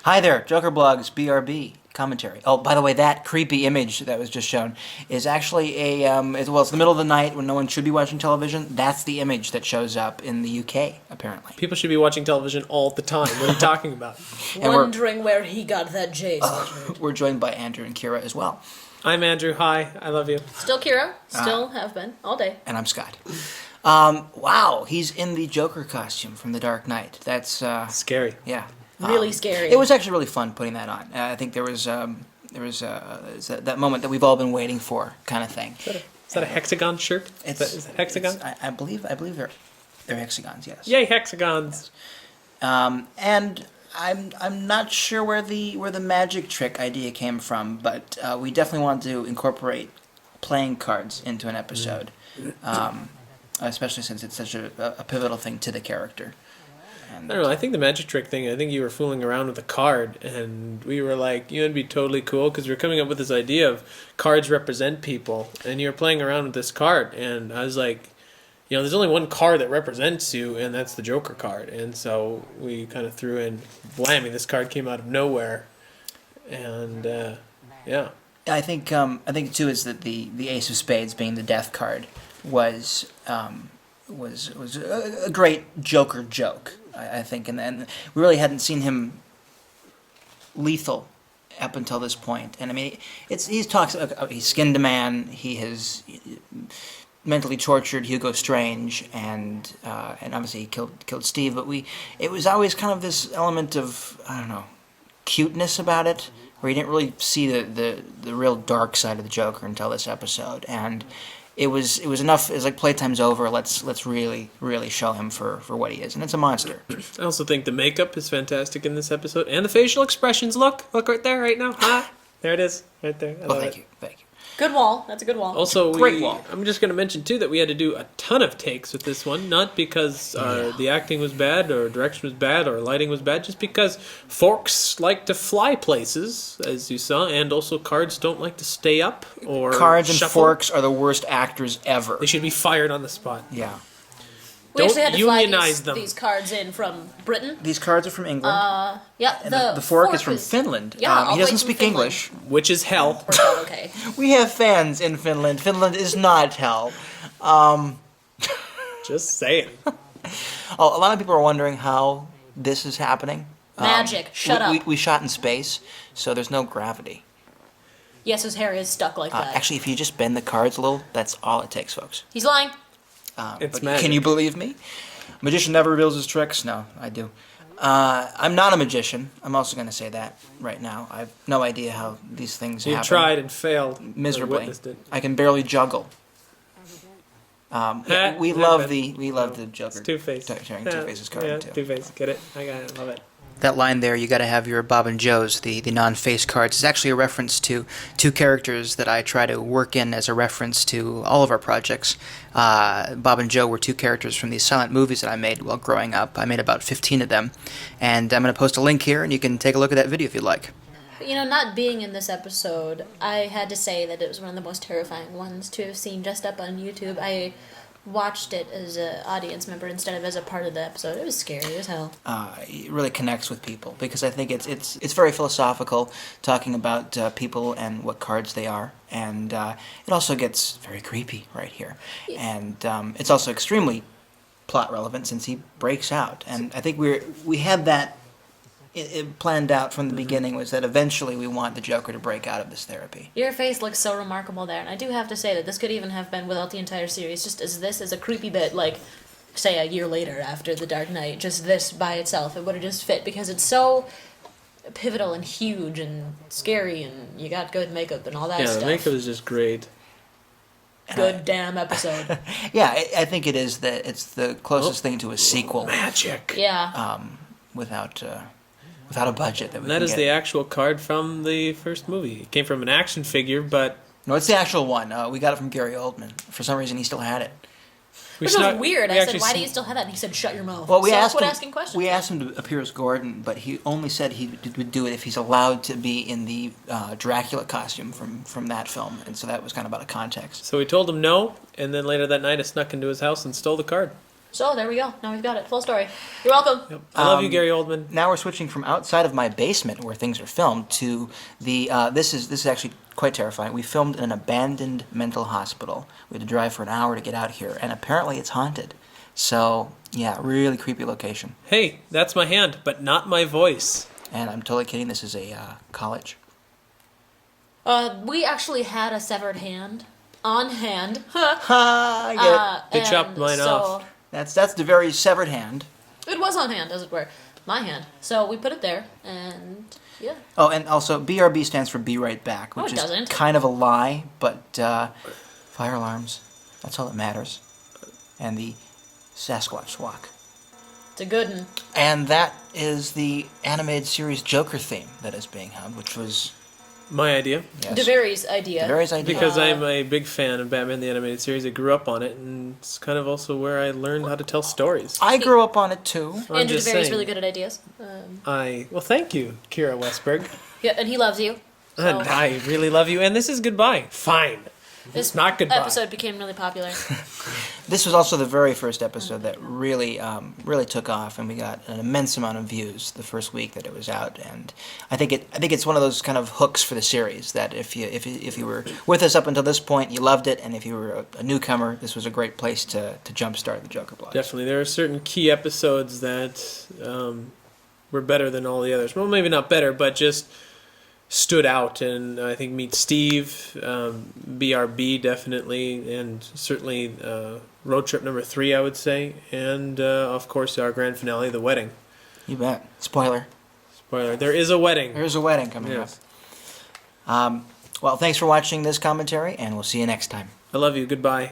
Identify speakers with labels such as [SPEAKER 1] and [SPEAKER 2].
[SPEAKER 1] Hi there, Joker Blogs, BRB, commentary. Oh, by the way, that creepy image that was just shown is actually it's the middle of the night when no one should be watching television. That's the image that shows up in the UK, apparently.
[SPEAKER 2] People should be watching television all the time. What are you talking about?
[SPEAKER 3] Wondering where he got that J.
[SPEAKER 1] We're joined by Andrew and Kira as well.
[SPEAKER 2] I'm Andrew. Hi, I love you.
[SPEAKER 3] Still Kira. Still have been. All day.
[SPEAKER 1] And I'm Scott. Wow, he's in the Joker costume from The Dark Knight. That's
[SPEAKER 2] Scary.
[SPEAKER 1] Yeah.
[SPEAKER 3] Really scary.
[SPEAKER 1] It was actually really fun putting that on. I think there was that moment that we've all been waiting for, kind of thing.
[SPEAKER 2] Is that a hexagon shirt? Is that hexagon?
[SPEAKER 1] I believe they're hexagons. Yes.
[SPEAKER 2] Yay, hexagons!
[SPEAKER 1] And I'm not sure where the magic trick idea came from, but we definitely wanted to incorporate playing cards into an episode, especially since it's such a pivotal thing to the character.
[SPEAKER 2] I don't know, I think the magic trick thing, I think you were fooling around with a card, and we were like, you know, it'd be totally cool, because we were coming up with this idea of cards represent people, and you were playing around with this card, and I was like, you know, there's only one card that represents you, and that's the Joker card, and so we kind of threw in, blammy, this card came out of nowhere, and, yeah.
[SPEAKER 1] I think too is that the Ace of Spades being the death card was a great Joker joke. I think, and we really hadn't seen him lethal up until this point. And I mean, he talks. He skinned a man. He has mentally tortured Hugo Strange, and obviously he killed Steve. But it was always kind of this element of, I don't know, cuteness about it, where you didn't really see the real dark side of the Joker until this episode. And it was enough. It's like playtime's over. Let's really show him for what he is, and it's a monster.
[SPEAKER 2] I also think the makeup is fantastic in this episode, and the facial expressions. Look right there, right now. Ah, there it is, right there.
[SPEAKER 1] Thank you.
[SPEAKER 3] Good wall. That's a good wall.
[SPEAKER 2] Also,
[SPEAKER 1] Great wall.
[SPEAKER 2] I'm just going to mention too that we had to do a ton of takes with this one, not because the acting was bad or direction was bad or lighting was bad, just because forks like to fly places, as you saw, and also cards don't like to stay up or
[SPEAKER 1] Cards and
[SPEAKER 2] shuffle.
[SPEAKER 1] forks are the worst actors ever.
[SPEAKER 2] They should be fired on the spot.
[SPEAKER 1] Yeah.
[SPEAKER 3] We actually had to fly
[SPEAKER 2] unionize them.
[SPEAKER 3] these cards in from Britain.
[SPEAKER 1] These cards are from England.
[SPEAKER 3] Yeah,
[SPEAKER 1] and the fork is from Finland.
[SPEAKER 3] Yeah, all
[SPEAKER 1] he
[SPEAKER 3] the way
[SPEAKER 1] doesn't
[SPEAKER 3] from
[SPEAKER 1] speak
[SPEAKER 3] Finland.
[SPEAKER 1] English.
[SPEAKER 2] Which is hell.
[SPEAKER 3] Worked out okay.
[SPEAKER 1] We have fans in Finland. Finland is not hell.
[SPEAKER 2] Just saying.
[SPEAKER 1] A lot of people are wondering how this is happening.
[SPEAKER 3] Magic. Shut up.
[SPEAKER 1] We shot in space, so there's no gravity.
[SPEAKER 3] Yes, his hair is stuck like that.
[SPEAKER 1] Actually, if you just bend the cards a little, that's all it takes, folks.
[SPEAKER 3] He's lying.
[SPEAKER 2] It's
[SPEAKER 1] But
[SPEAKER 2] magic.
[SPEAKER 1] can you believe me? Magician never reveals his tricks. No, I do. I'm not a magician. I'm also going to say that right now. I have no idea how these things
[SPEAKER 2] You
[SPEAKER 1] happen.
[SPEAKER 2] tried and failed.
[SPEAKER 1] Miserably.
[SPEAKER 2] Or witnessed it.
[SPEAKER 1] I can barely juggle. We love the Joker.
[SPEAKER 2] It's Two-Face.
[SPEAKER 1] Sharing Two-Face's card
[SPEAKER 2] Yeah,
[SPEAKER 1] too.
[SPEAKER 2] Two-Face. Get it? I got it. Love it.
[SPEAKER 1] That line there, you got to have your Bob and Joe's, the non-face cards, is actually a reference to two characters that I try to work in as a reference to all of our projects. Bob and Joe were two characters from these silent movies that I made while growing up. I made about 15 of them, and I'm going to post a link here, and you can take a look at that video if you'd like.
[SPEAKER 3] You know, not being in this episode, I had to say that it was one of the most terrifying ones to have seen just up on YouTube. I watched it as an audience member instead of as a part of the episode. It was scary as hell.
[SPEAKER 1] It really connects with people because I think it's very philosophical, talking about people and what cards they are, and it also gets very creepy right here, and it's also extremely plot relevant since he breaks out, and I think we had that it planned out from the beginning, was that eventually we want the Joker to break out of this therapy.
[SPEAKER 3] Your face looks so remarkable there, and I do have to say that this could even have been without the entire series, just as this is a creepy bit, like, say, a year later after The Dark Knight, just this by itself, it would have just fit, because it's so pivotal and huge and scary, and you got good makeup and all that stuff.
[SPEAKER 2] Yeah, the makeup is just great.
[SPEAKER 3] Good damn episode.
[SPEAKER 1] Yeah, I think it's the closest thing to a sequel.
[SPEAKER 2] Magic.
[SPEAKER 3] Yeah.
[SPEAKER 1] Without a budget that we
[SPEAKER 2] And that
[SPEAKER 1] can
[SPEAKER 2] is
[SPEAKER 1] get.
[SPEAKER 2] the actual card from the first movie. It came from an action figure, but
[SPEAKER 1] No, it's the actual one. We got it from Gary Oldman. For some reason, he still had it.
[SPEAKER 3] Which was weird. I said, why do you still have that? And he said, shut your mouth.
[SPEAKER 1] Well, we
[SPEAKER 3] so
[SPEAKER 1] asked
[SPEAKER 3] quit
[SPEAKER 1] him.
[SPEAKER 3] asking questions.
[SPEAKER 1] We asked him to appear as Gordon, but he only said he would do it if he's allowed to be in the Dracula costume from that film, and so that was kind of out of context.
[SPEAKER 2] So we told him no, and then later that night I snuck into his house and stole the card.
[SPEAKER 3] So there we go. Now we've got it. Full story. You're welcome.
[SPEAKER 2] Yep. I love you, Gary Oldman.
[SPEAKER 1] Now we're switching from outside of my basement where things are filmed to the. This is actually quite terrifying. We filmed in an abandoned mental hospital. We had to drive for an hour to get out here, and apparently it's haunted. So yeah, really creepy location.
[SPEAKER 2] Hey, that's my hand, but not my voice.
[SPEAKER 1] And I'm totally kidding. This is a college.
[SPEAKER 3] We actually had a severed hand on hand.
[SPEAKER 1] Ha! I get it.
[SPEAKER 2] They chopped mine off.
[SPEAKER 1] That's the very severed hand.
[SPEAKER 3] It was on hand, as it were. My hand. So we put it there, and yeah.
[SPEAKER 1] Oh, and also BRB stands for Be Right Back,
[SPEAKER 3] No,
[SPEAKER 1] which
[SPEAKER 3] it
[SPEAKER 1] is
[SPEAKER 3] doesn't.
[SPEAKER 1] kind of a lie, but fire alarms, that's all that matters. And the Sasquatch walk.
[SPEAKER 3] It's a good one.
[SPEAKER 1] And that is the animated series Joker theme that is being held, which was
[SPEAKER 2] My idea.
[SPEAKER 1] yes,
[SPEAKER 3] DeVary's idea.
[SPEAKER 1] DeVary's idea.
[SPEAKER 2] Because I'm a big fan of Batman the Animated Series. I grew up on it, and it's kind of also where I learned how to tell stories.
[SPEAKER 1] I grew up on it too.
[SPEAKER 2] I'm
[SPEAKER 3] Andrew
[SPEAKER 2] just
[SPEAKER 3] DeVary's
[SPEAKER 2] saying.
[SPEAKER 3] really good at ideas.
[SPEAKER 2] Well, thank you, Kira Westberg.
[SPEAKER 3] Yeah, and he loves you. So
[SPEAKER 2] And I really love you, and this is goodbye. Fine.
[SPEAKER 3] this
[SPEAKER 2] not goodbye.
[SPEAKER 3] episode became really popular.
[SPEAKER 1] This was also the very first episode that really took off, and we got an immense amount of views the first week that it was out. And I think it's one of those kind of hooks for the series that if you were with us up until this point, you loved it, and if you were a newcomer, this was a great place to jumpstart the Joker blog.
[SPEAKER 2] Definitely. There are certain key episodes that were better than all the others. Well, maybe not better, but just stood out. And I think Meet Steve, BRB definitely, and certainly Road Trip number 3, I would say. And, of course, our grand finale, The Wedding.
[SPEAKER 1] You bet. Spoiler.
[SPEAKER 2] Spoiler, there is a wedding.
[SPEAKER 1] There's a wedding coming
[SPEAKER 2] Yes.
[SPEAKER 1] up. Well, thanks for watching this commentary, and we'll see you next time.
[SPEAKER 2] I love you. Goodbye.